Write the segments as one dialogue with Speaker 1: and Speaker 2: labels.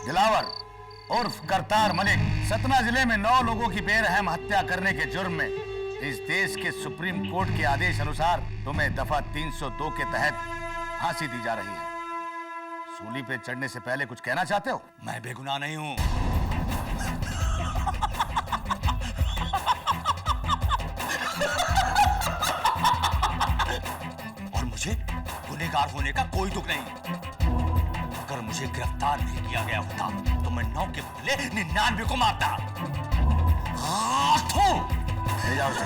Speaker 1: दिलावर उर्फ करतार मलिक सतना जिले में 9 लोगों की बेरहम हत्या करने के जुर्म में इस देश के सुप्रीम कोर्ट के आदेश अनुसार तुम्हें दफा 302 के तहत फांसी दी जा रही है। सूली पे चढ़ने से पहले कुछ कहना चाहते हो?
Speaker 2: मैं बेगुनाह नहीं हूं। और मुझे गुनहगार होने का कोई दुख नहीं। अगर मुझे गिरफ्तार नहीं किया गया होता तो मैं 9 के बदले 99 को मारता।
Speaker 1: ले जाओ उसे।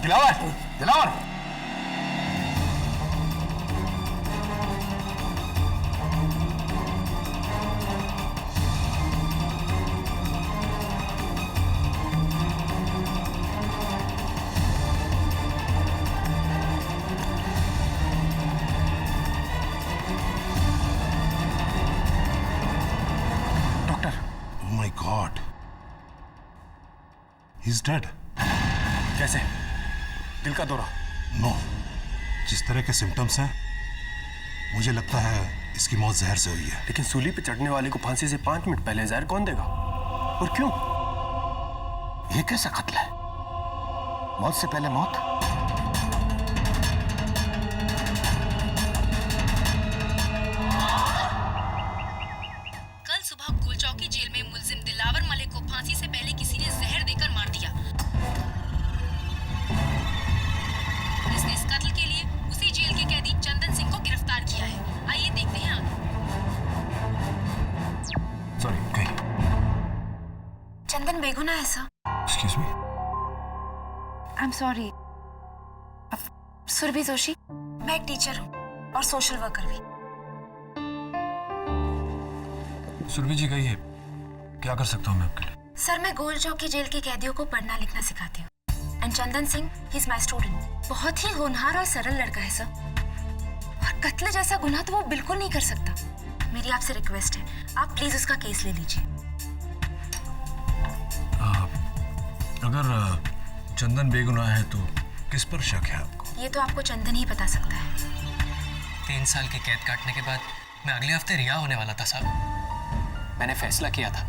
Speaker 1: Dilawar, Dilawar.
Speaker 3: Doctor, oh my God, he's dead.
Speaker 2: कैसे? दिल का दौरा?
Speaker 3: नो, जिस तरह के सिम्टम्स हैं मुझे लगता है इसकी मौत जहर से हुई है।
Speaker 4: लेकिन सूली पे चढ़ने वाले को फांसी से 5 मिनट पहले जहर कौन देगा और क्यों?
Speaker 1: ये कैसा कत्ल है? मौत से पहले मौत?
Speaker 5: कल सुबह गोलचौकी जेल में मुलजिम दिलावर मलिक को फांसी से पहले किसी ने जहर देकर मार दिया। इसने इस कत्ल के लिए उसी जेल के कैदी चंदन सिंह को गिरफ्तार किया है। आइए देखते हैं आगे।
Speaker 4: सॉरी, कहीं
Speaker 5: चंदन बेगुनाह है sir.
Speaker 4: Excuse me.
Speaker 5: I am sorry. Surabhi Joshi, मैं एक टीचर हूँ और सोशल वर्कर भी।
Speaker 4: सुरभि जी कहिए, क्या कर सकता हूँ मैं आपके लिए?
Speaker 5: सर, मैं गोलचौकी जेल के कैदियों को पढ़ना लिखना सिखाती हूँ। And Chandan Singh, he is my student. बहुत ही होनहार और सरल लड़का है सर, और कत्ल जैसा गुनाह तो वो बिल्कुल नहीं कर सकता। मेरी आपसे रिक्वेस्ट है, आप प्लीज उसका केस ले लीजिए।
Speaker 4: अगर चंदन बेगुनाह है तो किस पर शक है आपको?
Speaker 5: ये तो आपको चंदन ही बता सकता है।
Speaker 6: 3 साल की कैद काटने के बाद मैं अगले हफ्ते रिहा होने वाला था साहब। मैंने फैसला किया था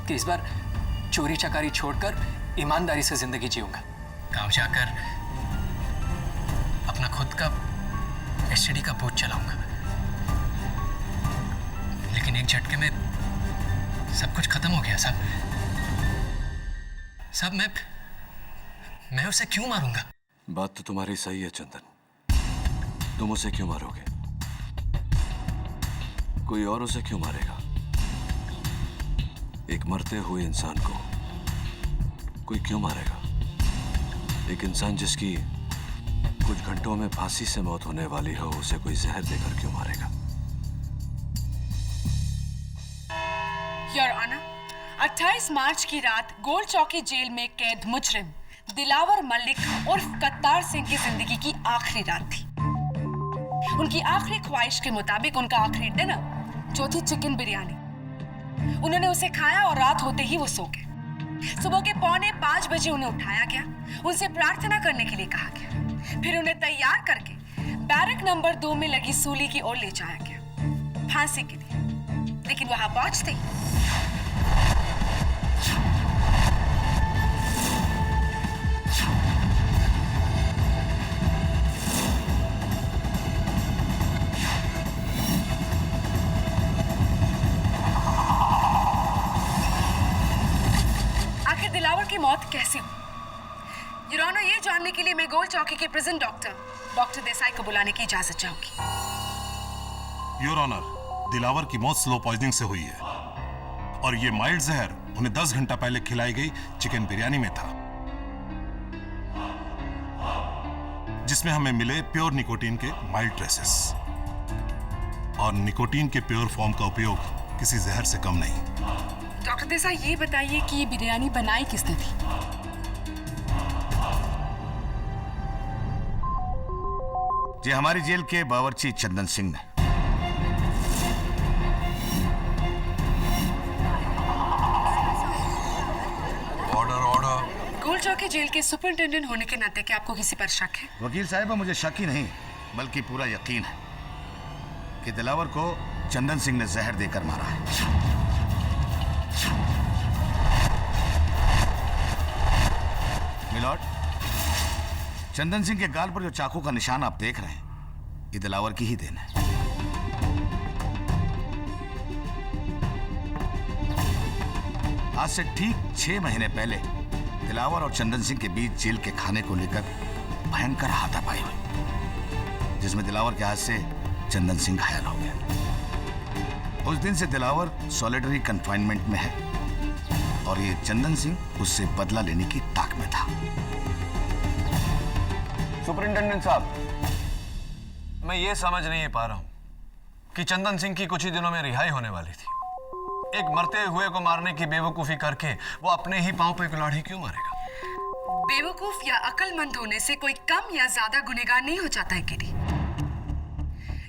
Speaker 6: कि इस बार चोरी चकारी छोड़कर ईमानदारी से जिंदगी जीऊंगा। गांव जाकर अपना खुद का एसटीडी का बोझ चलाऊंगा। लेकिन एक झटके में सब कुछ खत्म हो गया साहब। साहब, मैं उसे क्यों मारूंगा?
Speaker 7: बात तो तुम्हारी सही है चंदन, तुम उसे क्यों मारोगे? कोई और उसे क्यों मारेगा? एक मरते हुए इंसान को कोई क्यों मारेगा? एक इंसान जिसकी कुछ घंटों में फांसी से मौत होने वाली हो, उसे कोई जहर देकर क्यों मारेगा?
Speaker 8: योर ऑनर, 28 मार्च की रात गोलचौकी जेल में कैद मुजरिम दिलावर मलिक उर्फ करतार सिंह की जिंदगी की आखिरी रात थी। उनकी आखिरी ख्वाहिश के मुताबिक उनका आखिरी डिनर जो थी चिकन बिरयानी, उन्होंने उसे खाया और रात होते ही वो सो गए। सुबह के 4:45 बजे उन्हें उठाया गया, उनसे प्रार्थना करने के लिए कहा गया। फिर उन्हें तैयार करके बैरक नंबर 2 में लगी सूली की ओर ले जाया गया फांसी के लिए। लेकिन वहां पहुंचते ही दिलावर की मौत कैसे हुई? योर ऑनर, ये जानने के लिए मैं गोलचौकी के प्रिजन डॉक्टर देसाई को बुलाने की इजाजत चाहूंगी।
Speaker 3: योर ऑनर, दिलावर की मौत स्लो पॉइजनिंग से हुई है और ये माइल्ड जहर उन्हें 10 घंटा पहले खिलाई गई चिकन बिरयानी में था, जिसमें हमें मिले प्योर निकोटीन के माइल्ड ट्रेसेस। और निकोटीन के प्योर फॉर्म का उपयोग किसी जहर से कम नहीं।
Speaker 8: डॉक्टर देसाई, ये बताइए कि ये बिरयानी बनाई किसने थी?
Speaker 1: जी हमारी जेल के बावर्ची चंदन सिंह ने।
Speaker 7: Order order.
Speaker 8: गोल्ड चौकी जेल के सुपरिंटेंडेंट होने के नाते क्या आपको किसी पर शक है?
Speaker 1: वकील साहिबा, मुझे शक ही नहीं बल्कि पूरा यकीन है कि दिलावर को चंदन सिंह ने जहर देकर मारा है। मिलॉर्ड, चंदन सिंह के गाल पर जो चाकू का निशान आप देख रहे हैं, ये दिलावर की ही देन है। आज से ठीक 6 महीने पहले दिलावर और चंदन सिंह के बीच जेल के खाने को लेकर भयंकर हाथापाई हुई, जिसमें दिलावर के हाथ से चंदन सिंह घायल हो गया। उस दिन से दिलावर सॉलिटरी कंफाइनमेंट में है और ये चंदन सिंह उससे बदला लेने की ताक में था।
Speaker 7: सुपरिंटेंडेंट साहब, मैं ये समझ नहीं पा रहा हूं कि चंदन सिंह की कुछ ही दिनों में रिहाई होने वाली थी। एक मरते हुए को मारने की बेवकूफी करके वो अपने ही पांव पे कुल्हाड़ी क्यों मारेगा?
Speaker 8: बेवकूफ या अक्लमंद होने से कोई कम या ज्यादा गुनहगार नहीं हो जाता है केडी।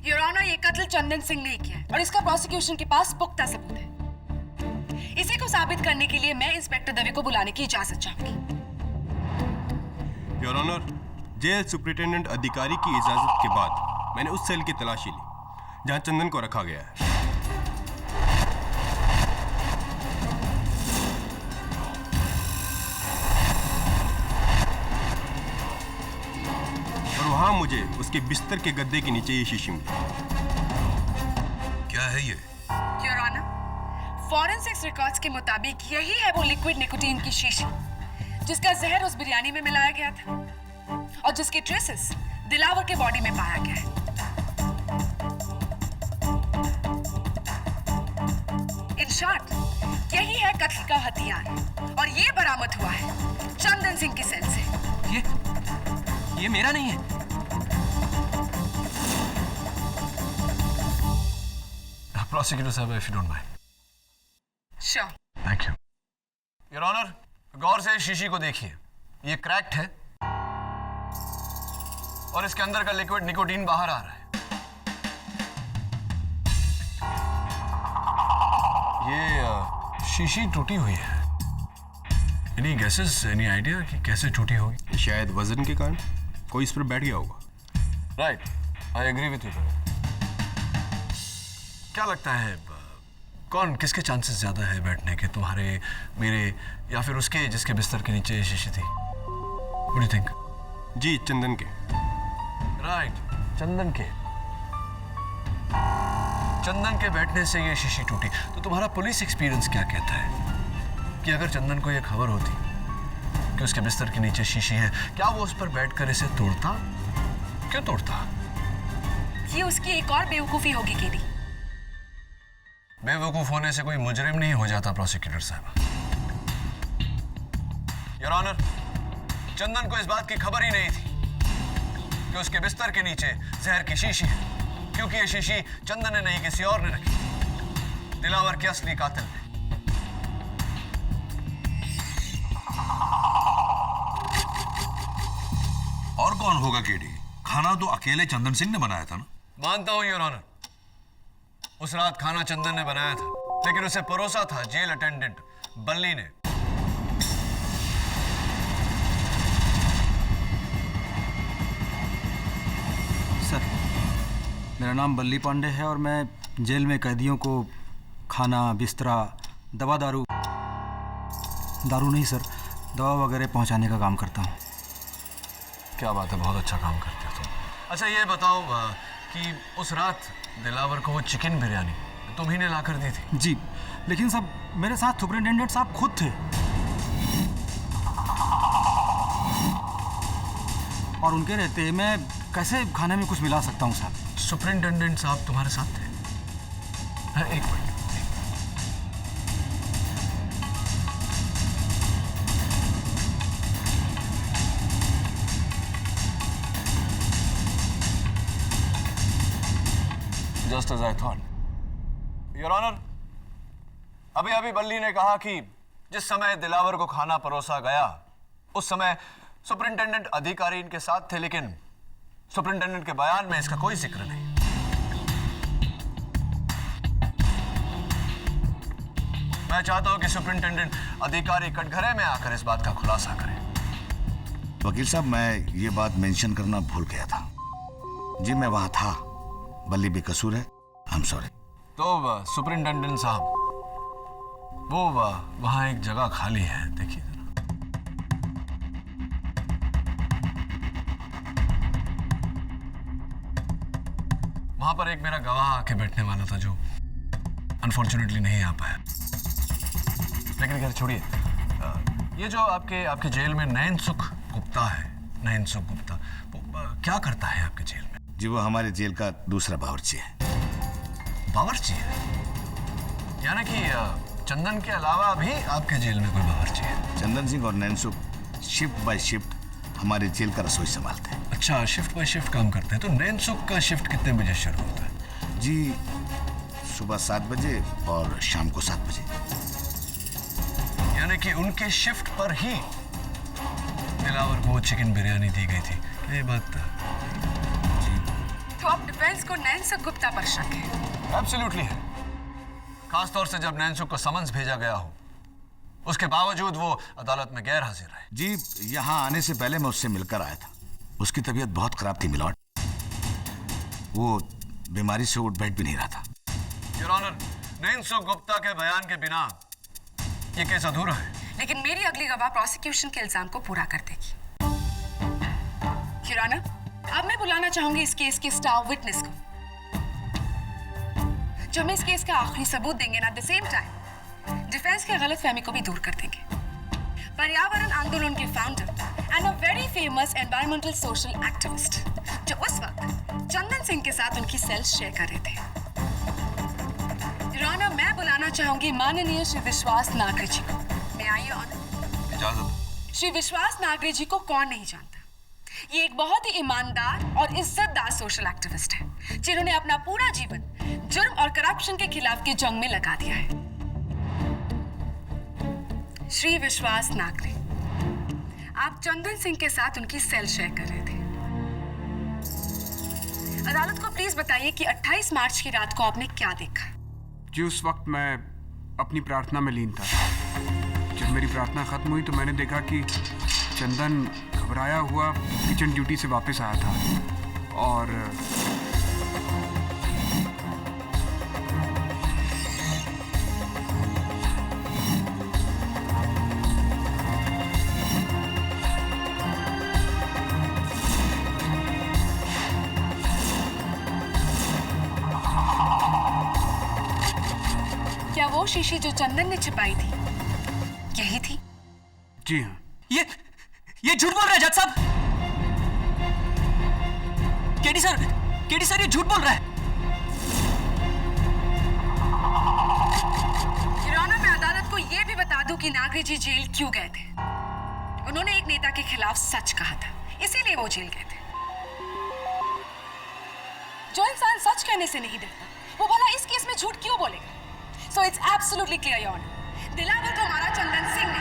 Speaker 8: योर ऑनर, ये कत्ल चंदन सिंह ने किया है और इसका प्रोसिक्यूशन के पास पुख्ता सबूत है। इसी को साबित करने के लिए मैं इंस्पेक्टर दवे को बुलाने की इजाजत चाहूंगी।
Speaker 4: योर ऑनर, जेल सुपरिटेंडेंट अधिकारी की इजाजत के बाद मैंने उस सेल की तलाशी ली जहां चंदन को रखा गया है। और वहां मुझे उसके बिस्तर के गद्दे के नीचे ये शीशी मिली।
Speaker 7: क्या है ये?
Speaker 8: योर ऑनर, फॉरेंसिक्स रिकॉर्ड्स के मुताबिक यही है वो लिक्विड निकोटीन की शीशी जिसका जहर उस बिरयानी में मिलाया गया था और जिसके ट्रेसेस दिलावर के बॉडी में पाया गया है। इन शॉर्ट, यही है कत्ल का हथियार और ये बरामद हुआ है चंदन सिंह की सेल से।
Speaker 6: ये मेरा नहीं है।
Speaker 7: प्रोसिक्यूटर साहब, if you don't mind.
Speaker 8: Sure.
Speaker 7: Thank you. Your honour, गौर से इस शीशी को देखिए। ये क्रैक्ड है और इसके अंदर का लिक्विड निकोटीन बाहर आ रहा है। ये शीशी टूटी हुई है। एनी गेसेस, एनी आइडिया कि कैसे टूटी होगी?
Speaker 4: शायद वजन के कारण कोई इस पर बैठ गया होगा।
Speaker 7: Right, I agree with you. क्या लगता है कौन, किसके चांसेस ज्यादा है बैठने के, तुम्हारे, मेरे या फिर उसके जिसके बिस्तर के नीचे ये शीशी थी? What do you think?
Speaker 4: जी, चंदन के।
Speaker 7: राइट, चंदन के। चंदन के बैठने से ये शीशी टूटी। तो तुम्हारा पुलिस एक्सपीरियंस क्या कहता है कि अगर चंदन को ये खबर होती कि उसके बिस्तर के नीचे शीशी है, क्या वो उस पर बैठकर इसे तोड़ता? क्यों तोड़ता?
Speaker 8: ये उसकी एक और बेवकूफी होगी केडी।
Speaker 7: बेवकूफ होने से कोई मुजरिम नहीं हो जाता प्रोसिक्यूटर साहब। योर ऑनर, चंदन को इस बात की खबर ही नहीं थी कि उसके बिस्तर के नीचे जहर की शीशी है, क्योंकि ये शीशी चंदन ने नहीं किसी और ने रखी, दिलावर के असली कातिल ने।
Speaker 9: और कौन होगा केडी? खाना तो अकेले चंदन सिंह ने बनाया था ना?
Speaker 7: मानता हूं योर ऑनर, उस रात खाना चंदन ने बनाया था, लेकिन उसे परोसा था जेल अटेंडेंट बल्ली ने।
Speaker 10: सर, मेरा नाम बल्ली पांडे है और मैं जेल में कैदियों को खाना, बिस्तरा, दवा दारू नहीं सर, दवा वगैरह पहुंचाने का काम करता हूं।
Speaker 7: क्या बात है, बहुत अच्छा काम करते हो तुम। अच्छा ये बताओ कि उस रात दिलावर को वो चिकन बिरयानी तुम्ही ने लाकर दी थी?
Speaker 10: जी, लेकिन साहब मेरे साथ सुपरिटेंडेंट साहब खुद थे और उनके रहते मैं कैसे खाने में कुछ मिला सकता हूं साहब?
Speaker 7: सुपरिटेंडेंट साहब तुम्हारे साथ थे? एक minute. Just as I thought, your honour, अभी अभी बल्ली ने कहा कि जिस समय दिलावर को खाना परोसा गया उस समय सुपरिंटेंडेंट अधिकारी इनके साथ थे, लेकिन सुपरिंटेंडेंट के बयान में इसका कोई जिक्र नहीं। मैं चाहता हूं कि सुपरिंटेंडेंट अधिकारी कटघरे में आकर इस बात का खुलासा करें।
Speaker 1: वकील साहब, मैं ये बात मेंशन करना भूल गया था। जी मैं वहां था, बल्ली बेकसूर है, आई एम सॉरी।
Speaker 7: तो सुपरिंटेंडेंट साहब, वो वहां एक जगह खाली है, देखिए जरा। वहां पर एक मेरा गवाह आके बैठने वाला था जो अनफॉर्चुनेटली नहीं आ पाया। लेकिन खैर छोड़िए, ये जो आपके जेल में नयन सुख गुप्ता है, नयन सुख गुप्ता, वो क्या करता है आपके जेल में?
Speaker 1: जी वो हमारे जेल का दूसरा बावर्ची है।
Speaker 7: बावर्ची है? यानी कि चंदन के अलावा भी आपके जेल में कोई बावर्ची है?
Speaker 1: चंदन सिंह और नैन सुख शिफ्ट बाय शिफ्ट हमारे जेल का रसोई संभालते हैं।
Speaker 7: अच्छा, शिफ्ट बाय शिफ्ट काम करते हैं। तो नैन सुख का शिफ्ट कितने बजे शुरू होता है?
Speaker 1: जी सुबह 7 बजे और शाम को 7 बजे।
Speaker 7: यानी कि उनके शिफ्ट पर ही दिलावर को चिकन बिरयानी दी गई थी, ये बात?
Speaker 8: तो अब डिफेंस को नैन सुख गुप्ता पर शक है?
Speaker 7: एब्सोल्युटली है, खासतौर से जब नैन सुख को समन्स भेजा गया हो, उसके बावजूद वो अदालत में गैर हाजिर है।
Speaker 1: जी यहाँ आने से पहले मैं उससे मिलकर आया था। उसकी तबीयत बहुत खराब थी मिलॉर्ड, वो बीमारी से उठ बैठ भी नहीं रहा था।
Speaker 7: योर ऑनर, नैन सुख गुप्ता के बयान के बिना ये केस अधूरा है।
Speaker 8: लेकिन मेरी अगली गवाह प्रोसिक्यूशन के इल्जाम को पूरा कर देगी। योर ऑनर, अब मैं बुलाना चाहूंगी इस केस के स्टार विटनेस को, जो हमें इस केस का आखिरी सबूत देंगे, at the same time defence के गलतफहमी को भी दूर कर देंगे। पर्यावरण आंदोलन के founder and a very famous environmental social activist, जो उस वक्त चंदन सिंह के साथ उनकी सेल शेयर कर रहे थे। योर ऑनर, मैं बुलाना चाहूंगी माननीय श्री विश्वास नागरे जी को। मैं आई ऑनर।
Speaker 7: इजाजत।
Speaker 8: श्री विश्वास नागरे जी को कौन नहीं जानता? ये एक बहुत ही ईमानदार और इज्जतदार सोशल एक्टिविस्ट है, जिन्होंने अपना पूरा जीवन जुर्म और करप्शन के खिलाफ की जंग में लगा दिया है। श्री विश्वास नागरे, आप चंदन सिंह के साथ उनकी सेल शेयर कर रहे थे। अदालत को प्लीज बताइए कि 28 मार्च की रात को आपने क्या देखा?
Speaker 11: जी उस वक्त मैं अपनी प्रार्थना में लीन था। जब मेरी प्रार्थना खत्म हुई तो मैंने देखा कि चंदन घबराया हुआ किचन ड्यूटी से वापस आया था और
Speaker 8: क्या वो शीशी जो चंदन ने छिपाई थी यही थी?
Speaker 11: जी हाँ।
Speaker 6: ये झूठ बोल रहा है जज साहब। केडी सर ये झूठ बोल रहा है।
Speaker 8: योर ऑनर, मैं अदालत को यह भी बता दूं कि नागरे जी जेल क्यों गए थे। उन्होंने एक नेता के खिलाफ सच कहा था, इसीलिए वो जेल गए थे। जो इंसान सच कहने से नहीं डरता, वो भला इस केस में झूठ क्यों बोलेगा? So it's absolutely clear, Your Honor. Dilawar को मारा चंदन सिंह ने।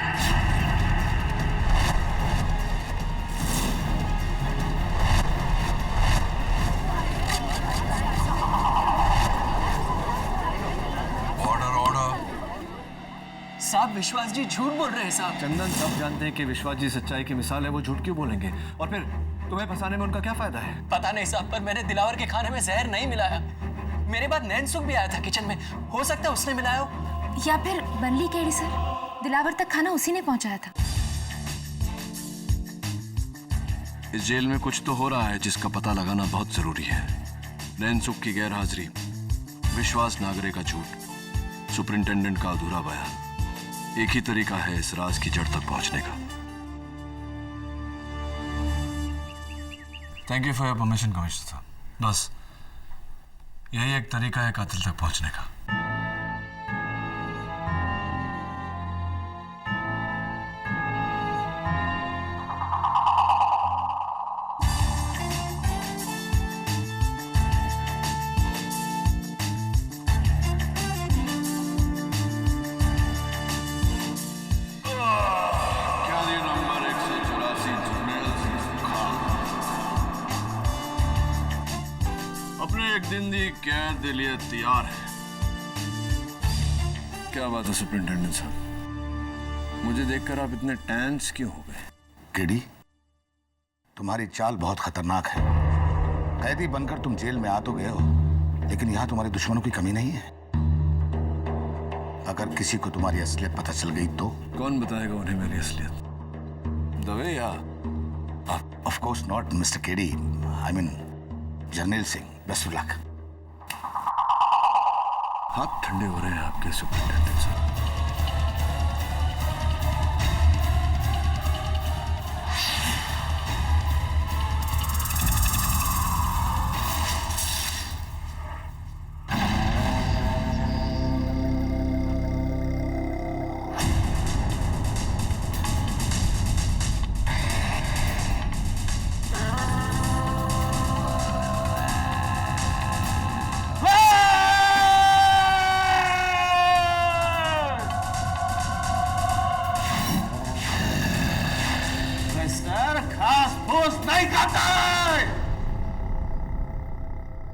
Speaker 6: साहब विश्वास जी झूठ बोल रहे हैं साहब।
Speaker 2: चंदन सब जानते हैं कि विश्वास जी सच्चाई की मिसाल है, वो झूठ क्यों बोलेंगे? और फिर तुम्हें फंसाने में उनका क्या फायदा है?
Speaker 6: पता नहीं साहब, पर मैंने दिलावर के खाने में जहर नहीं मिलाया। मेरे बाद नैन सुख भी आया था किचन में, हो सकता है उसने मिलाया हो।
Speaker 5: या फिर बल्ली केडी सर, दिलावर तक खाना उसी ने पहुंचाया था।
Speaker 7: इस जेल में कुछ तो हो रहा है जिसका पता लगाना बहुत जरूरी है। नैन सुख की गैर हाजिरी, विश्वास नागरे का झूठ, सुपरिंटेंडेंट का अधूरा बयान, एक ही तरीका है इस राज की जड़ तक पहुंचने का। Thank you for your permission commissioner साहब। बस यही एक तरीका है कातिल तक पहुंचने का। कैद के लिए तैयार है। क्या बात है सुपरिंटेंडेंट साहब, मुझे देखकर आप इतने टेंस क्यों हो गए?
Speaker 1: केडी, तुम्हारी चाल बहुत खतरनाक है। कैदी बनकर तुम जेल में आ तो गए हो, लेकिन यहां तुम्हारे दुश्मनों की कमी नहीं है। अगर किसी को तुम्हारी असलियत पता चल गई तो?
Speaker 7: कौन बताएगा उन्हें मेरी असलियत? दवे या?
Speaker 1: Of course not mister KD, I mean Jarnail Singh. Best of luck.
Speaker 7: हाथ ठंडे हो रहे हैं आपके सुपरिंटेंडेंट साहब।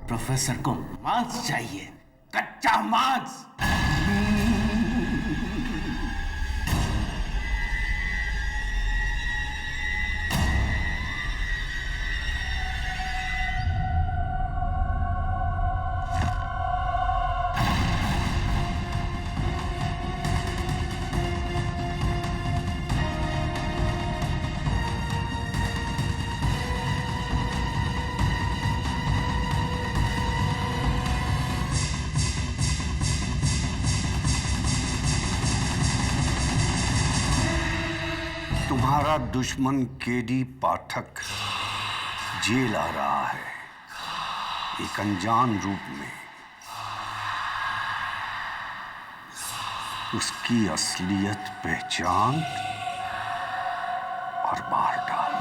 Speaker 1: प्रोफेसर को मांस चाहिए, कच्चा मांस।
Speaker 12: तुम्हारा दुश्मन केडी पाठक जेल आ रहा है, एक अनजान रूप में। उसकी असलियत पहचान और मार डाल।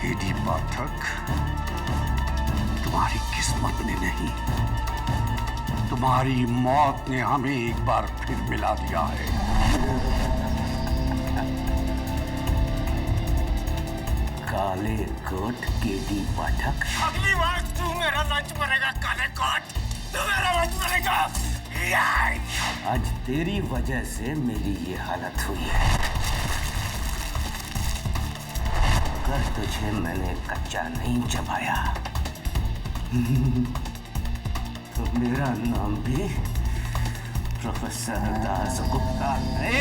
Speaker 12: केडी पाठक, तुम्हारी किस्मत ने नहीं, तुम्हारी मौत ने हमें एक बार फिर मिला दिया है।
Speaker 1: काले कोट केडी पाठक,
Speaker 13: अगली बार तू मेरा लंच मरेगा। काले कोट, तू मेरा लंच मरेगा।
Speaker 1: आज तेरी वजह से मेरी ये हालत हुई है। अगर तुझे मैंने कच्चा नहीं चबाया तो मेरा नाम भी प्रोफेसर दास गुप्ता नहीं।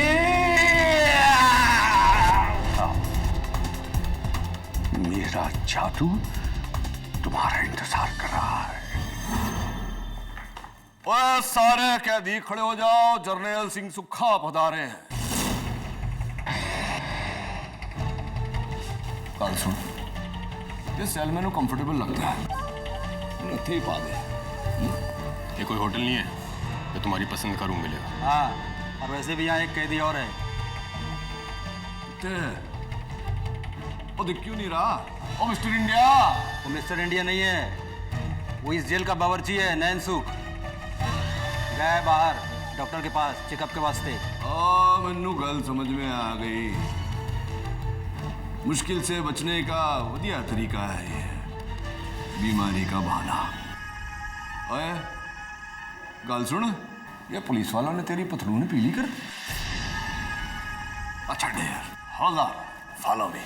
Speaker 12: मेरा जादू तुम्हारा इंतजार कर रहा है।
Speaker 7: ओए सारे कैदी खड़े हो जाओ, जर्नैल सिंह सुक्खा पधारे हैं। काल सुन, ये सेल में कंफर्टेबल लगता है, इतने ही पा दे।
Speaker 4: ये कोई होटल नहीं है, ये तुम्हारी पसंद का रूम मिलेगा।
Speaker 10: हाँ, और वैसे भी यहाँ एक कैदी और है।
Speaker 7: वो दिख क्यों नहीं रहा? ओ मिस्टर इंडिया।
Speaker 10: वो मिस्टर इंडिया नहीं है, वो इस जेल का बावर्ची है, नैन सुख। गया है बाहर डॉक्टर के पास चेकअप के वास्ते।
Speaker 7: मैनू गल समझ में आ गई। मुश्किल से बचने का बढ़िया तरीका है ये, बीमारी का बहाना। ओए गल सुन, ये पुलिस वालों ने तेरी पथलून पीली कर दी। अच्छा dare, hold on, follow me.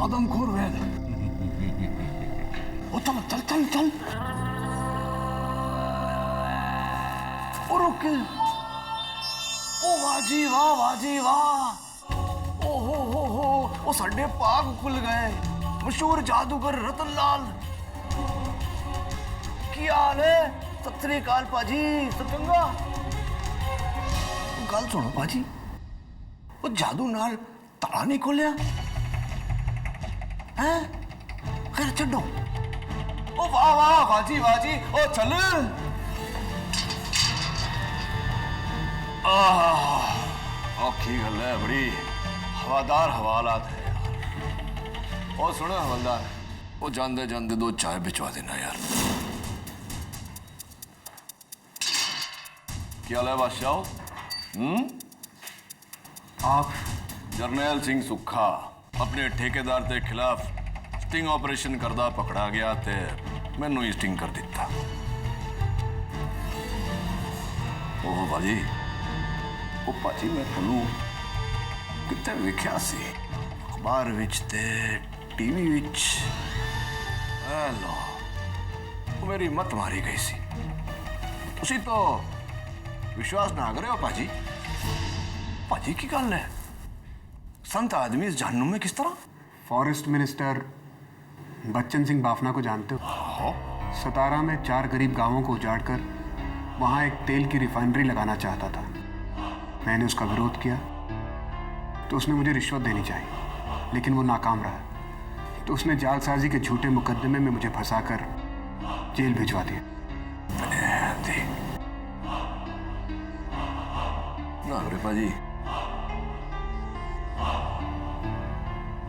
Speaker 7: आदमखोर वैद, ओ चल चल चल चल। ओ रुक, ओ वाजी वाह, वाजी वाह। वो साढ़े पाग खुल गए। मशहूर जादूगर रतन लाल, क्या हाल है? सत श्री अकाल पाजी, सब चंगा? गल सुनो पाजी, वो जादू नाल ताला नहीं खोलिया है? खैर छो। ओ वाह वाह बाजी बाजी, ओ चल। औखी गल है बड़ी, हवादार हवालात है यार। ओ सुनो हवलदार, वो जाते जाते 2 चाय भिजवा देना यार। क्या हाल है बादशाह? आप जरनैल सिंह सुखा अपने ठेकेदार के खिलाफ स्टिंग ऑपरेशन करदा पकड़ा गया ते मैनू ही स्टिंग कर दिता। ओह भाजी, ओ भाजी मैं तुहानू किते वेख्या सी, अखबार विच ते टीवी विच। लो, वो मेरी मत मारी गई सी। तुसी तो विश्वास ना करे हो पाजी। पाजी की गल है, संत आदमी इस जहन्नुम में किस तरह?
Speaker 11: फॉरेस्ट मिनिस्टर बच्चन सिंह बाफना को जानते हो? सतारा में 4 गरीब गांवों को उजाड़कर वहां एक तेल की रिफाइनरी लगाना चाहता था। मैंने उसका विरोध किया तो उसने मुझे रिश्वत देनी चाहिए, लेकिन वो नाकाम रहा। तो उसने जालसाजी के झूठे मुकदमे में मुझे फंसाकर जेल भिजवा दिया।
Speaker 7: पाजी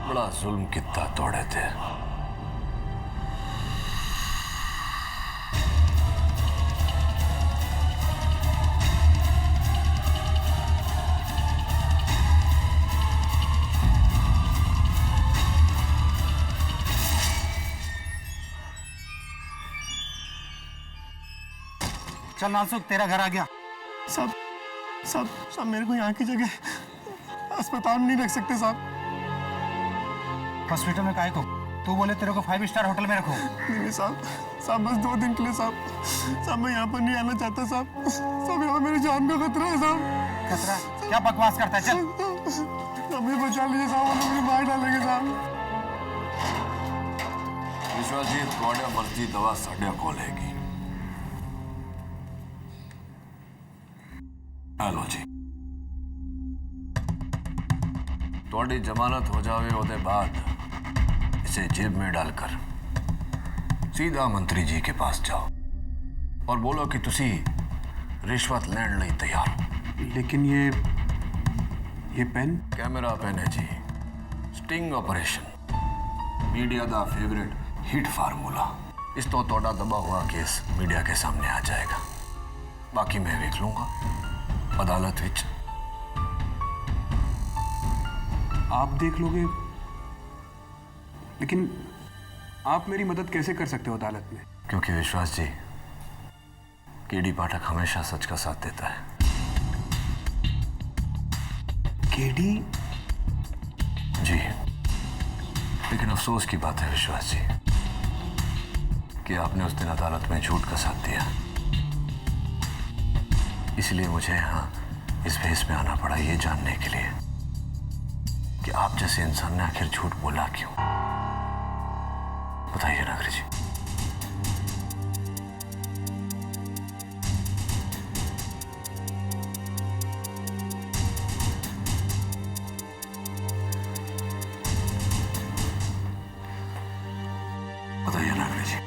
Speaker 7: बड़ा जुल्म कितना तोड़े थे।
Speaker 10: चल नासुक, तेरा घर आ गया।
Speaker 14: साहब साहब साहब, मेरे को यहाँ की जगह अस्पताल में नहीं रख सकते साहब।
Speaker 10: हॉस्पिटल में काहे को? तू बोले तेरे को 5 स्टार होटल में रखो।
Speaker 14: नहीं साहब, साहब बस 2 दिन के लिए साहब। साहब मैं यहाँ पर नहीं आना चाहता साहब। साहब यहाँ मेरी जान का खतरा है साहब।
Speaker 10: खतरा? क्या बकवास करता है? चल
Speaker 14: हमें बचा लीजिए साहब, वो मुझे मार डालेंगे साहब।
Speaker 7: विश्वास जी, थोड़ा मर्जी दवा साढ़े को लेगी। हेलो जी, थोड़ी जमानत हो जावे उसके बाद इसे जेब में डालकर सीधा मंत्री जी के पास जाओ और बोलो कि तुसी रिश्वत लेने लई तैयार हो।
Speaker 11: लेकिन ये पेन?
Speaker 7: कैमरा पेन है जी। स्टिंग ऑपरेशन मीडिया दा फेवरेट हिट फार्मूला। इस तो थोड़ा दबा हुआ केस मीडिया के सामने आ जाएगा। बाकी मैं देख लूंगा अदालत विच।
Speaker 11: आप देख लोगे, लेकिन आप मेरी मदद कैसे कर सकते हो अदालत में?
Speaker 7: क्योंकि विश्वास जी, केडी पाठक हमेशा सच का साथ देता है।
Speaker 11: केडी?
Speaker 7: जी, लेकिन अफसोस की बात है विश्वास जी कि आपने उस दिन अदालत में झूठ का साथ दिया। इसलिए मुझे यहाँ इस भेस में आना पड़ा, ये जानने के लिए कि आप जैसे इंसान ने आखिर झूठ बोला क्यों। बताइए नागरी जी। बताइए नागरी जी।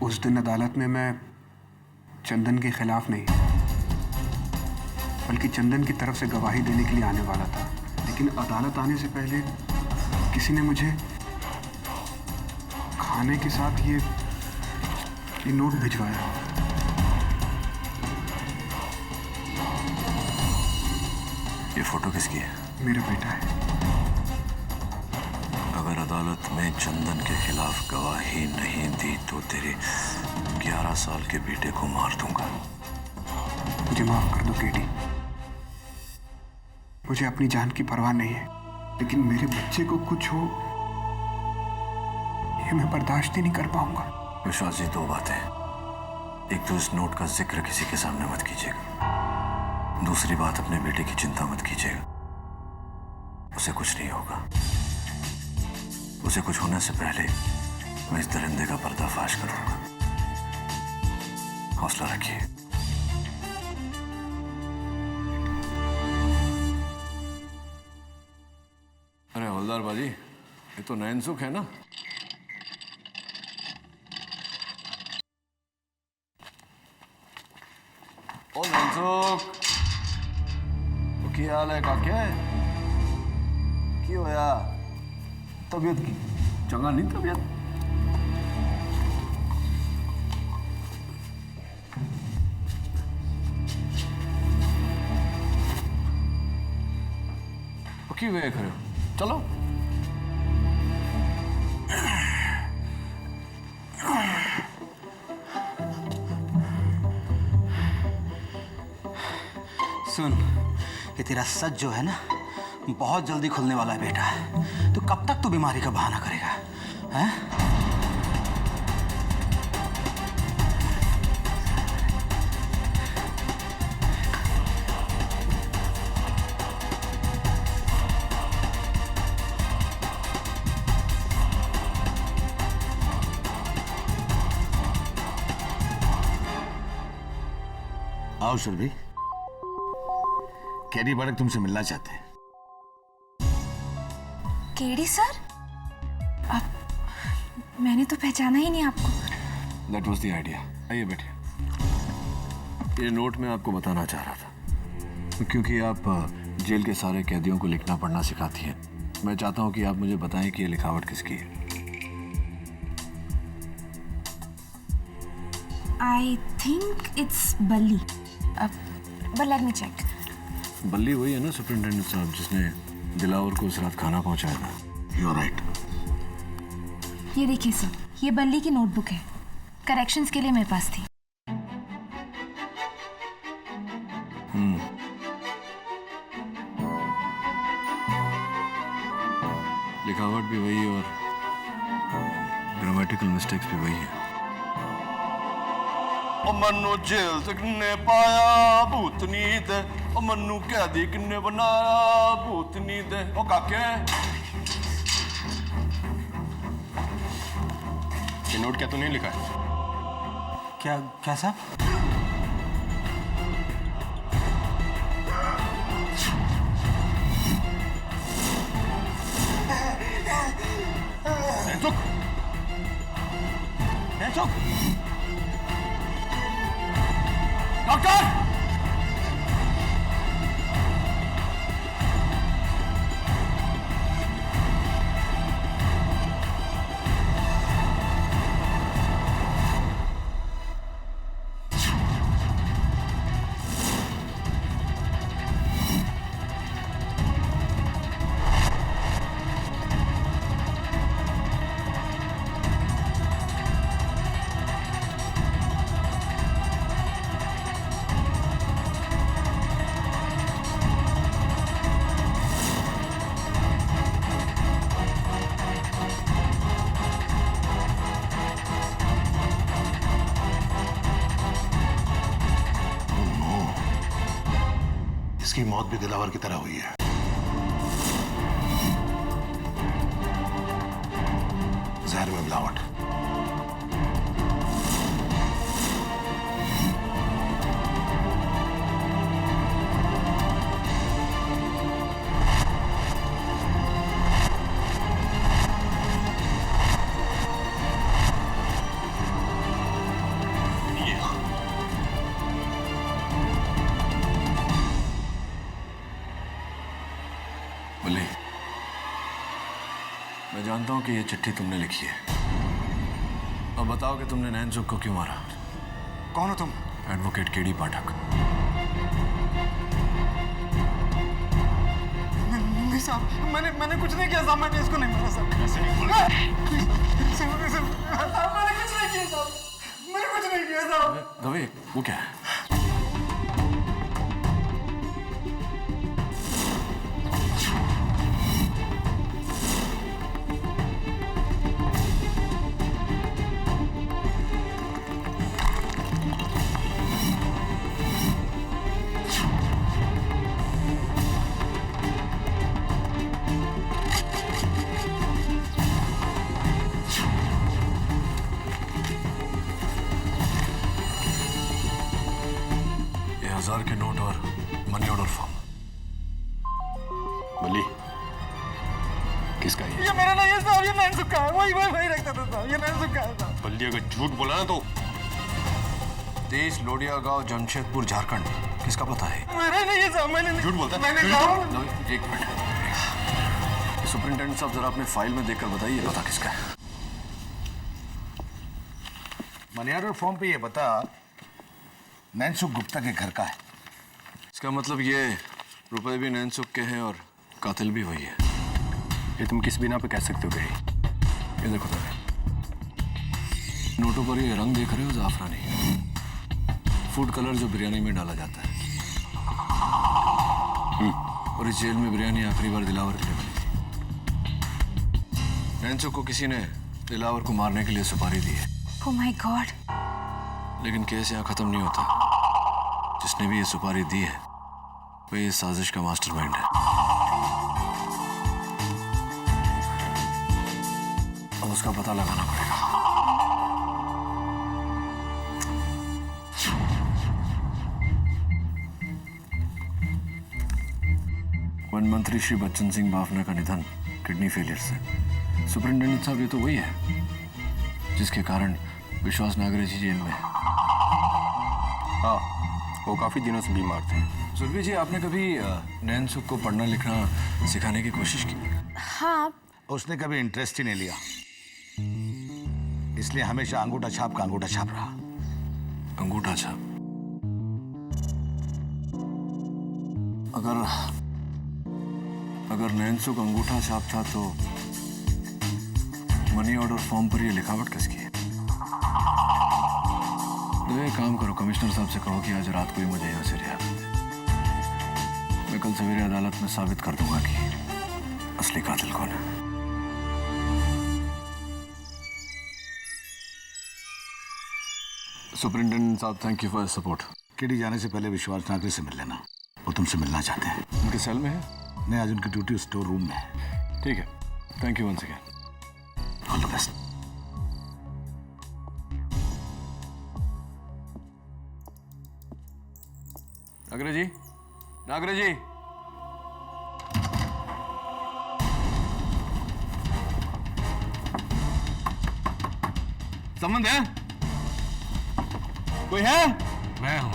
Speaker 11: उस दिन अदालत में मैं चंदन के खिलाफ नहीं, बल्कि चंदन की तरफ से गवाही देने के लिए आने वाला था। लेकिन अदालत आने से पहले किसी ने मुझे खाने के साथ ये नोट भिजवाया।
Speaker 7: ये फोटो किसकी है?
Speaker 11: मेरा बेटा है।
Speaker 7: अगर अदालत में चंदन के खिलाफ गवाही नहीं दी तो तेरे 11 साल के बेटे को मार दूंगा।
Speaker 11: मुझे माफ कर दो केडी। मुझे अपनी जान की परवाह नहीं है, लेकिन मेरे बच्चे को कुछ हो ये मैं बर्दाश्त ही नहीं कर पाऊंगा।
Speaker 7: विश्वास जी, 2 बातें। एक तो इस नोट का जिक्र किसी के सामने मत कीजिएगा। दूसरी बात, अपने बेटे की चिंता मत कीजिएगा। उसे कुछ नहीं होगा। उसे कुछ होने से पहले मैं इस दरिंदे का पर्दाफाश करूंगा। हौसला रखिए। अरे हवलदार बाजी, ये तो नैनसुख है ना? ओ नैनसुख, क्या हाल है काके? क्यों होया? तबीयत की चंगा नहीं तबीयत? क्यों देख रहे हो? चलो।
Speaker 10: सुन, ये तेरा सच जो है ना बहुत जल्दी खुलने वाला है बेटा। तो कब तक तू बीमारी का बहाना करेगा? हैं?
Speaker 1: आओ सुरभि, केडी बड़क तुमसे मिलना चाहते हैं।
Speaker 5: KD sir? मैंने तो पहचाना ही नहीं आपको।
Speaker 7: That was the idea। आइए बैठिए। ये नोट मैं आपको बताना चाह रहा था, क्योंकि आप जेल के सारे कैदियों को लिखना पढ़ना सिखाती हैं। मैं चाहता हूं कि आप मुझे बताएं कि ये लिखावट किसकी है।
Speaker 5: I think it's बल्ली। But let me check।
Speaker 7: बल्ली वही है ना सुपरिटेंडेंट साहब जिसने दिलावर को उस रात खाना पहुंचाया था?
Speaker 1: You are right।
Speaker 5: ये देखिए सर, ये बल्ली की नोटबुक है। करेक्शंस के लिए मेरे पास थी।
Speaker 7: लिखावट भी वही और ग्रामेटिकल मिस्टेक्स भी वही है।
Speaker 3: ओ मनु जेल से किन्ने पाया भूतनी दे, ओ मनु कैदी किन्ने बनाया भूतनी दे। ओ काके,
Speaker 4: ये नोट क्या तूने लिखा है?
Speaker 10: क्या क्या साहब?
Speaker 3: डॉक्टर! इसकी मौत भी दिलावर की तरह हुई है। जहर में मिलावट।
Speaker 7: मैं जानता हूं कि ये चिट्ठी तुमने लिखी है। अब बताओ कि तुमने नैनसुख को क्यों मारा?
Speaker 10: कौन हो तुम?
Speaker 7: एडवोकेट केडी पाठक।
Speaker 14: नहीं साहब, मैंने कुछ नहीं किया साहब। मैंने इसको नहीं मारा साहब।
Speaker 3: ऐसे नहीं बोल।
Speaker 14: मैंने कुछ नहीं किया साहब। मैंने कुछ नहीं किया साहब।
Speaker 7: दवे, वो क्या है?
Speaker 4: बल्ली, किसका
Speaker 14: ये मेरा नहीं है साहब, ये नैनसुख का है। वही रखता था साहब, ये नैनसुख का है साहब।
Speaker 4: बल्ली अगर झूठ बोला ना तो
Speaker 7: देश लोडिया गांव जमशेदपुर झारखंड, किसका पता है?
Speaker 14: मेरा नहीं है साहब, मैंने
Speaker 4: झूठ बोलता है।
Speaker 14: मैंने साहब
Speaker 7: एक मिनट, सुपरिंटेंडेंट साहब जरा अपने फाइल में देखकर बताइए पता किसका है।
Speaker 1: मनी ऑर्डर फॉर्म पे ये बता नैनसुख गुप्ता के घर का है।
Speaker 7: इसका मतलब ये रुपए भी नैनसुख के हैं और कातिल भी वही है।
Speaker 4: ये तुम किस बिना पे कह सकते हो गई?
Speaker 7: ये देखो तो नोटों पर ये रंग देख रहे हो, जाफरानी फूड कलर जो बिरयानी में डाला जाता है। और इस जेल में बिरयानी आखिरी बार दिलावर के लिए बनी थी। नैनसुख को किसी ने दिलावर को मारने के लिए सुपारी दी है।
Speaker 5: Oh my God!
Speaker 7: लेकिन केस यहाँ खत्म नहीं होता। जिसने भी ये सुपारी दी है वो ये साजिश का मास्टरमाइंड है। अब उसका पता लगाना पड़ेगा। वन मंत्री श्री बच्चन सिंह बाफना का निधन किडनी फेलियर से। सुपरिंटेंडेंट साहब, ये तो वही है जिसके कारण विश्वास नागरे जी जेल में है।
Speaker 4: हाँ, वो काफी दिनों से बीमार थे।
Speaker 7: सुरभि जी, आपने कभी नैनसुख को पढ़ना लिखना सिखाने की कोशिश की?
Speaker 5: हाँ।
Speaker 1: उसने कभी इंटरेस्ट ही नहीं लिया, इसलिए हमेशा अंगूठा छाप का अंगूठा छाप रहा।
Speaker 7: अंगूठा छाप? अगर नैनसुख अंगूठा छाप था तो मनी ऑर्डर फॉर्म पर ये लिखावट किसकी है? तो एक काम करो, कमिश्नर साहब से कहो कि आज रात को ही मुझे यहाँ से रिहा कर दे। मैं कल सवेरे अदालत में साबित कर दूंगा कि असली कातिल कौन है। सुपरिंटेंडेंट साहब, thank you for support.
Speaker 1: KD जाने से पहले विश्वास नागरे से मिल लेना, वो तुमसे मिलना चाहते हैं।
Speaker 7: उनके सेल में है?
Speaker 1: नहीं, आज उनकी ड्यूटी स्टोर रूम में है।
Speaker 7: ठीक है, thank you once again.
Speaker 1: All the best.
Speaker 7: Nagre ji, Nagare जी, संबंध है? कोई है?
Speaker 12: मैं हूं।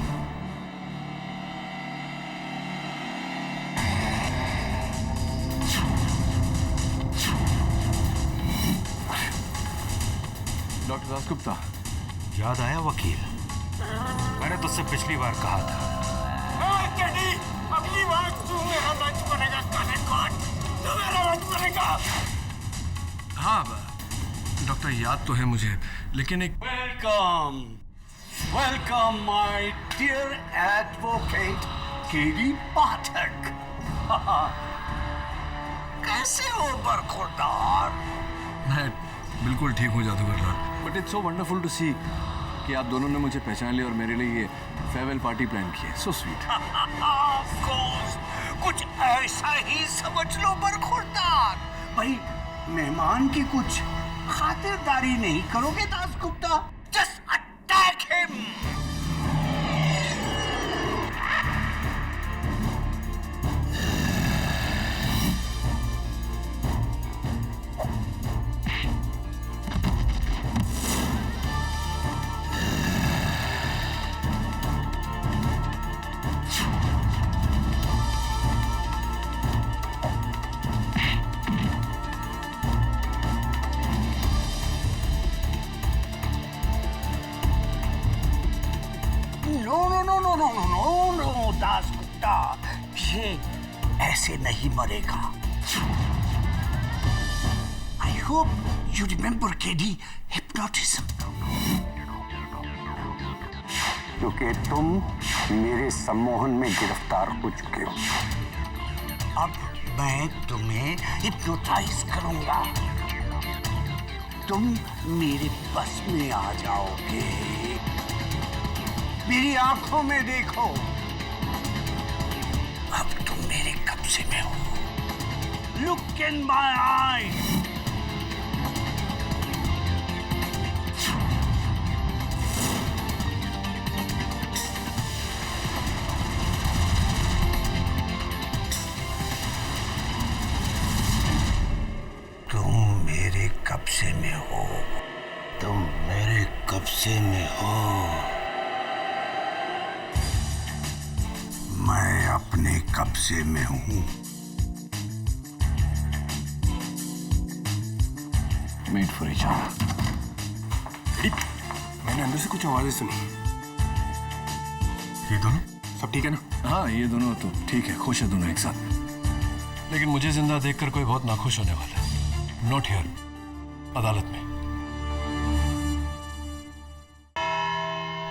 Speaker 7: डॉक्टर दासगुप्ता।
Speaker 12: याद आया वकील, मैंने तुझसे पिछली बार कहा था।
Speaker 13: अगली बार तू मेरा लंच बनेगा काले कोट, तू मेरा लंच बनेगा।
Speaker 7: हाँ डॉक्टर, याद तो है मुझे, लेकिन एक
Speaker 12: welcome, welcome my dear advocate KD Pathak. कैसे हो बरखुरदार?
Speaker 7: मैं बिल्कुल ठीक हो जादूगर lord, but it's so wonderful to see कि आप दोनों ने मुझे पहचान लिया और मेरे लिए ये फेयरवेल पार्टी प्लान की है। So sweet.
Speaker 12: ऑफ कोर्स, कुछ ऐसा ही समझ लो बरखुरदार। भाई, मेहमान की कुछ खातिरदारी नहीं करोगे Dasgupta? Just attack him. No Dasgupta, ये ऐसे नहीं मरेगा। I hope you remember KD hypnotism. क्योंकि तुम मेरे सम्मोहन में गिरफ्तार हो चुके हो, अब मैं तुम्हें हिप्नोटाइज करूंगा। तुम मेरे बस में आ जाओगे। मेरी आंखों में देखो, अब तुम मेरे कब्जे में हो। Look in my eyes. कब्जे में हो, तुम मेरे कब्जे में हो। मैं अपने कब्जे में हूं।
Speaker 11: Meet for each other. मैंने अंदर से कुछ आवाजें सुनी।
Speaker 7: ये दोनों
Speaker 11: सब ठीक है ना?
Speaker 7: हाँ, ये दोनों तो ठीक है, खुश है दोनों एक साथ। लेकिन मुझे जिंदा देखकर कोई बहुत नाखुश होने वाला है। नॉट हियर, अदालत में।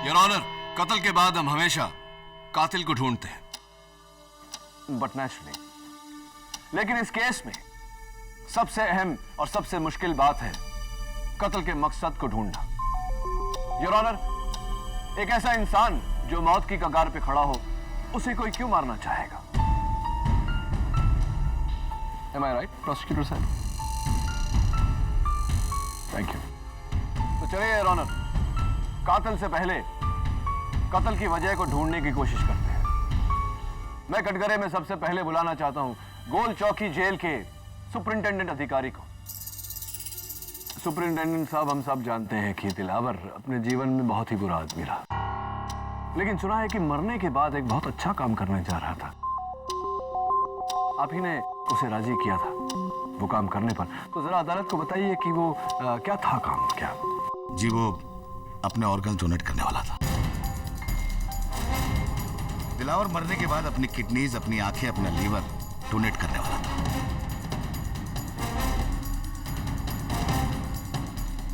Speaker 7: योर ऑनर, कत्ल के बाद हम हमेशा कातिल को ढूंढते हैं, बट नेचुरली। लेकिन इस केस में सबसे अहम और सबसे मुश्किल बात है कत्ल के मकसद को ढूंढना। योर ऑनर, एक ऐसा इंसान जो मौत की कगार पे खड़ा हो, उसे कोई क्यों मारना चाहेगा? Am I right, प्रोसिक्यूटर साहब? Thank you. तो चलिए योर ऑनर, कातिल से पहले कत्ल की वजह को ढूंढने की कोशिश करते हैं। मैं कटघरे में सबसे पहले बुलाना चाहता हूं गोल चौकी जेल के सुपरिंटेंडेंट अधिकारी को। सुपरिंटेंडेंट साहब, हम सब जानते हैं कि दिलावर अपने जीवन में बहुत ही बुरा आदमी रहा, लेकिन सुना है कि मरने के बाद एक बहुत अच्छा काम करने जा रहा था। आप ही ने उसे राजी किया था वो काम करने पर, तो जरा अदालत को बताइए कि वो क्या था काम? क्या
Speaker 1: जी, वो अपने ऑर्गन डोनेट करने वाला था। दिलावर मरने के बाद अपनी किडनीज, अपनी आंखें, अपना लीवर डोनेट करने वाला था।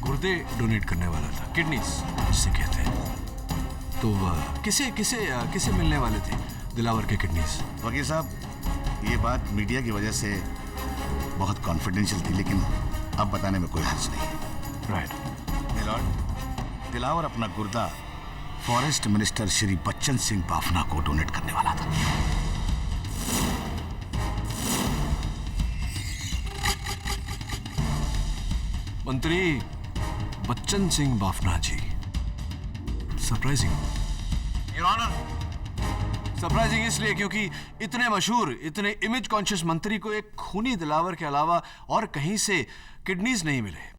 Speaker 7: गुर्दे डोनेट करने वाला था, किडनीज जिसे कहते हैं। तो किसे किसे किसे मिलने वाले थे दिलावर के किडनीज?
Speaker 1: वकील साहब, ये बात मीडिया की वजह से बहुत कॉन्फिडेंशियल थी, लेकिन अब बताने में कोई हर्ज नहीं।
Speaker 7: राइट
Speaker 1: मिलॉर्ड, दिलावर अपना गुर्दा फॉरेस्ट मिनिस्टर श्री बच्चन सिंह बाफना को डोनेट करने वाला था।
Speaker 7: मंत्री बच्चन सिंह बाफना जी, सरप्राइजिंग। योर ऑनर, सरप्राइजिंग इसलिए क्योंकि इतने मशहूर, इतने इमेज कॉन्शियस मंत्री को एक खूनी दिलावर के अलावा और कहीं से किडनीज नहीं मिले।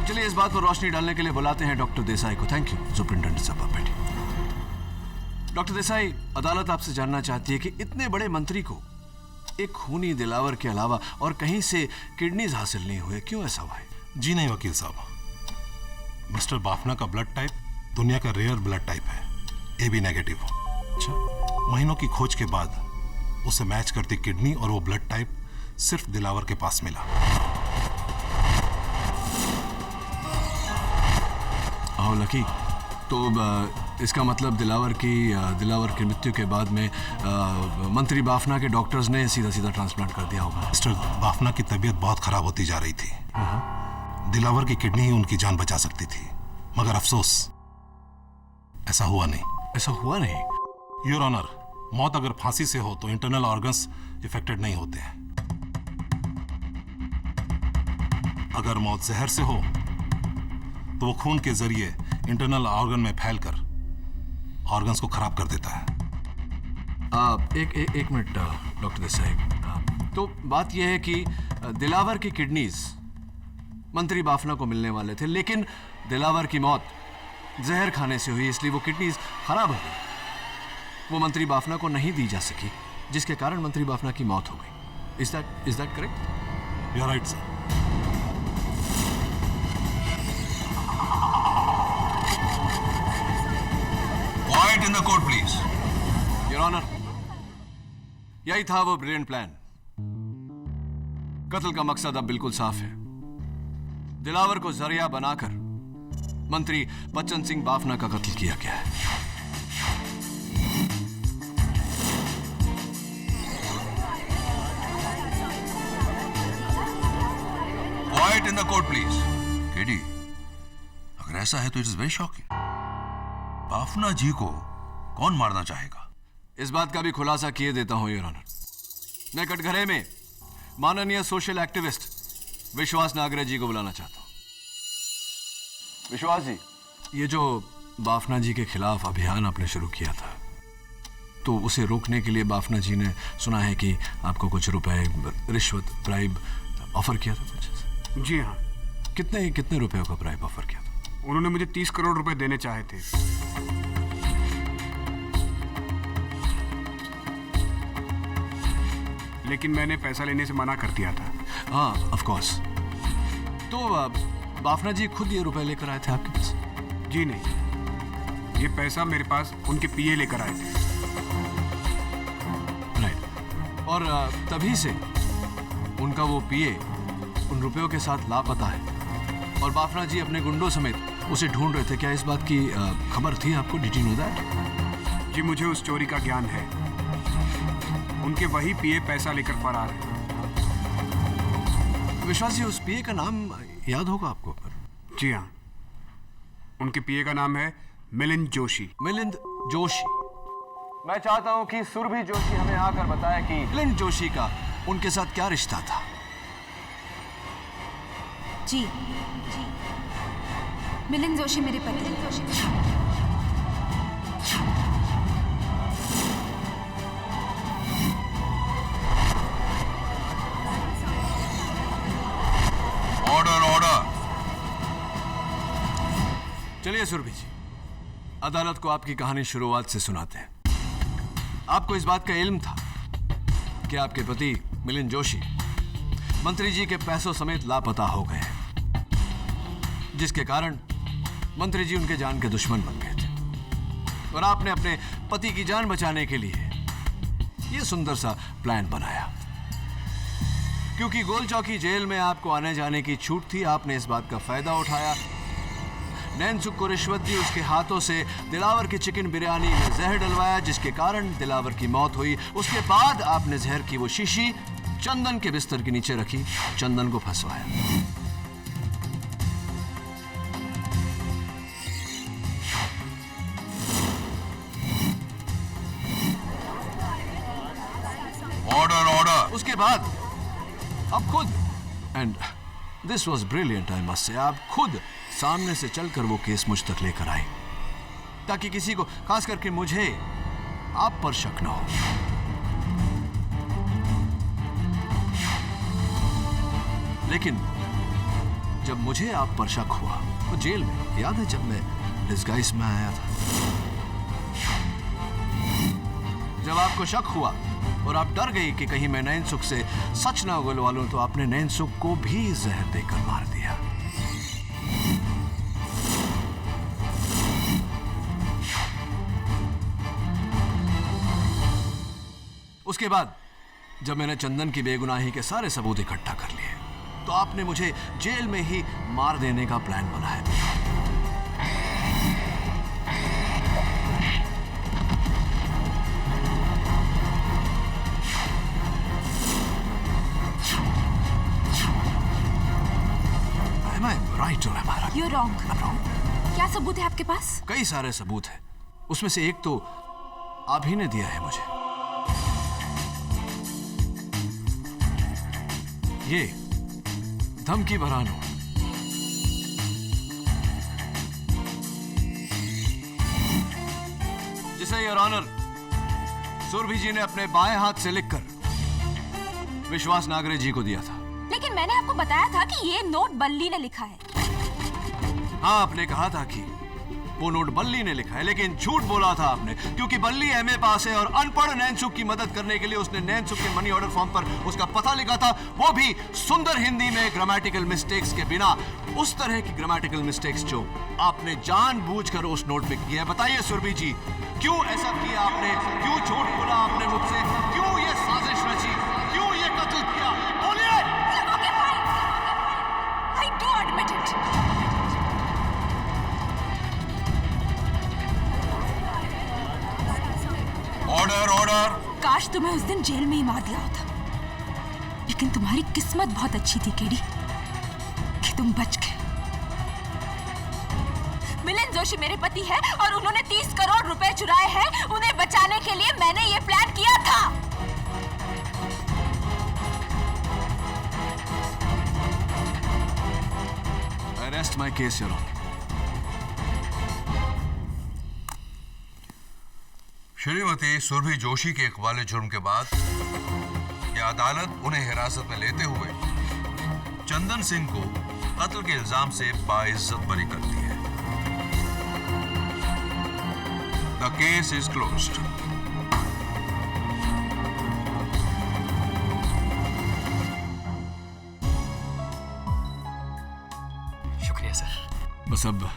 Speaker 7: चलिए इस बात पर रोशनी डालने के लिए बुलाते हैं डॉक्टर देसाई को। थैंक यू सुपरिंटेंडेंट साहब, बैठिए। डॉक्टर देसाई, अदालत आपसे जानना चाहती है कि इतने बड़े मंत्री को एक खूनी दिलावर के अलावा और कहीं से किडनीज हासिल नहीं हुए, क्यों ऐसा हुआ है?
Speaker 3: जी नहीं वकील साहब, मिस्टर बाफना का ब्लड टाइप दुनिया का रेयर ब्लड टाइप है, AB नेगेटिव।
Speaker 7: अच्छा।
Speaker 3: महीनों की खोज के बाद उसे मैच करती किडनी और वो ब्लड टाइप सिर्फ दिलावर के पास मिला।
Speaker 7: आओ लकी, तो इसका मतलब दिलावर की मृत्यु के बाद में मंत्री बाफना के डॉक्टर्स ने सीधा सीधा ट्रांसप्लांट कर दिया होगा।
Speaker 3: मिस्टर बाफना की तबीयत बहुत खराब होती जा रही थी। दिलावर की किडनी ही उनकी जान बचा सकती थी, मगर अफसोस ऐसा हुआ नहीं।
Speaker 7: ऐसा हुआ नहीं?
Speaker 3: योर ऑनर, मौत अगर फांसी से हो तो इंटरनल ऑर्गन्स इफेक्टेड नहीं होते हैं। अगर मौत जहर से हो तो वो खून के जरिए इंटरनल ऑर्गन में फैलकर ऑर्गन्स को खराब कर देता है।
Speaker 7: एक मिनट डॉक्टर देसाई, तो बात यह है कि दिलावर की किडनीज मंत्री बाफना को मिलने वाले थे, लेकिन दिलावर की मौत जहर खाने से हुई, इसलिए वो किडनीज खराब हो गई। वो मंत्री बाफना को नहीं दी जा सकी, जिसके कारण मंत्री बाफना की मौत हो गई। Is that correct?
Speaker 3: You are right sir.
Speaker 9: Quiet in the court, please.
Speaker 7: Your honour, यही था वो ब्रिलियंट प्लान। कत्ल का मकसद अब बिल्कुल साफ है। दिलावर को जरिया बनाकर मंत्री बच्चन सिंह बाफना का कत्ल किया गया है।
Speaker 9: Quiet in the court, please. KD, अगर ऐसा है तो it is very shocking. Bafna ji को कौन मारना चाहेगा?
Speaker 7: इस बात का भी खुलासा किए देता हूं योर ऑनर। मैं कटघरे में माननीय सोशल एक्टिविस्ट विश्वास नागरे जी को बुलाना चाहता हूं। विश्वास जी, ये जो बाफना जी के खिलाफ अभियान आपने शुरू किया था, तो उसे रोकने के लिए बाफना जी ने सुना है कि आपको कुछ रुपए, रिश्वत, ब्राइब ऑफर किया था कुछ?
Speaker 11: जी हाँ।
Speaker 7: कितने रुपए का ब्राइब ऑफर किया था?
Speaker 11: उन्होंने मुझे 30 करोड़ रुपए देने चाहे थे। लेकिन मैंने पैसा लेने से मना कर दिया था।
Speaker 7: हाँ, ऑफ कोर्स। तो बाफना जी खुद ये रुपए लेकर आए थे आपके पास?
Speaker 11: जी नहीं, ये पैसा मेरे पास उनके पीए लेकर आए थे।
Speaker 7: राइट। और तभी से उनका वो पीए उन रुपयों के साथ लापता है और बाफना जी अपने गुंडों समेत उसे ढूंढ रहे थे। क्या इस बात की खबर थी आपको? Did you know that?
Speaker 11: जी, मुझे उस चोरी का ज्ञान है। उनके वही पीए पैसा लेकर फरार है।
Speaker 7: विश्वास जी, उस पीए का नाम याद होगा आपको?
Speaker 11: जी हाँ, उनके पीए का नाम है मिलिंद जोशी।
Speaker 7: मिलिंद जोशी।
Speaker 15: मैं चाहता हूं कि सुरभि जोशी हमें आकर बताए कि
Speaker 7: मिलिंद जोशी का उनके साथ क्या रिश्ता था?
Speaker 5: जी, मिलिंद जोशी मेरे पति।
Speaker 9: ऑर्डर।
Speaker 7: चलिए सुरभि जी, अदालत को आपकी कहानी शुरुआत से सुनाते हैं। आपको इस बात का इल्म था कि आपके पति मिलिंद जोशी मंत्री जी के पैसों समेत लापता हो गए हैं, जिसके कारण मंत्री जी उनके जान के दुश्मन बन गए थे और आपने अपने पति की जान बचाने के लिए यह सुंदर सा प्लान बनाया। क्योंकि गोल चौकी जेल में आपको आने जाने की छूट थी, आपने इस बात का फायदा उठाया। नैनसुख को रिश्वत दी, उसके हाथों से दिलावर की चिकन बिरयानी में जहर डलवाया, जिसके कारण दिलावर की मौत हुई। उसके बाद आपने जहर की वो शीशी चंदन के बिस्तर के नीचे रखी, चंदन को फंसवाया।
Speaker 9: ऑर्डर।
Speaker 7: उसके बाद आप खुद, and this was brilliant I must say, आप खुद सामने से चलकर वो केस मुझ तक लेकर आए ताकि किसी को, खास करके मुझे, आप पर शक ना हो। लेकिन जब मुझे आप पर शक हुआ तो जेल में, याद है जब मैं डिस्गाइज में आया था, जब आपको शक हुआ और आप डर गई कि कहीं मैं नैनसुख से सच ना उगलवा लूं, तो आपने नैनसुख को भी जहर देकर मार दिया। उसके बाद जब मैंने चंदन की बेगुनाही के सारे सबूत इकट्ठा कर लिए, तो आपने मुझे जेल में ही मार देने का प्लान बनाया।
Speaker 5: You're wrong. क्या सबूत है आपके पास?
Speaker 7: कई सारे सबूत हैं। उसमें से एक तो आप ही ने दिया है मुझे। ये धमकी भरा नोट। जिसे योर ऑनर सुरभि जी ने अपने बाएं हाथ से लिखकर विश्वास नागरे जी को दिया था।
Speaker 5: लेकिन मैंने आपको बताया था कि ये नोट बल्ली ने लिखा है।
Speaker 7: हाँ, आपने कहा था कि वो नोट बल्ली ने लिखा है, लेकिन झूठ बोला था आपने, क्योंकि बल्ली एमए पास है और अनपढ़ नैनसुख की मदद करने के लिए उसने नैनसुख के मनी ऑर्डर फॉर्म पर उसका पता लिखा था, वो भी सुंदर हिंदी में ग्रामेटिकल मिस्टेक्स के बिना। उस तरह की ग्रामेटिकल मिस्टेक्स जो आपने जानबूझकर उस नोट में की है। बताइए सुरभि जी, क्यों ऐसा किया आपने? क्यों झूठ बोला आपने मुझसे? क्यों ये साजिश रची? क्यों ये कत्ल किया? बोलिए।
Speaker 5: I do admit it.
Speaker 9: Order.
Speaker 5: काश तुम्हें उस दिन जेल में ही मार दिया होता, लेकिन तुम्हारी किस्मत बहुत अच्छी थी केडी कि तुम बच गए। मिलिंद जोशी मेरे पति है और उन्होंने 30 करोड़ रुपए चुराए हैं। उन्हें बचाने के लिए मैंने ये प्लान किया था।
Speaker 7: Arrest my case, Your Honor.
Speaker 9: Shrimati Surabhi Joshi के इकबाल जुर्म के बाद यह अदालत उन्हें हिरासत में लेते हुए चंदन सिंह को कत्ल के इल्जाम से बाइज्जत बरी करती है। The case is closed.
Speaker 6: शुक्रिया सर।
Speaker 7: बस अब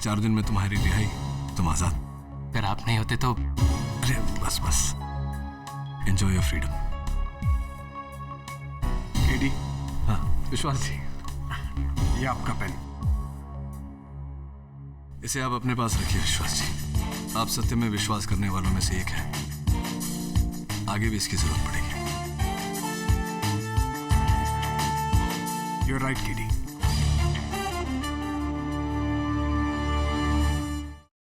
Speaker 7: 4 दिन में तुम्हारी रिहाई, तुम आजाद।
Speaker 6: अगर आप नहीं होते तो।
Speaker 7: अरे बस बस, एंजॉय योर फ्रीडम।
Speaker 11: केडी,
Speaker 7: हाँ
Speaker 11: विश्वास जी, ये आपका पेन।
Speaker 7: इसे आप अपने पास रखिए विश्वास जी। आप सत्य में विश्वास करने वालों में से एक हैं। आगे भी इसकी जरूरत पड़ेगी।
Speaker 11: You're right, KD.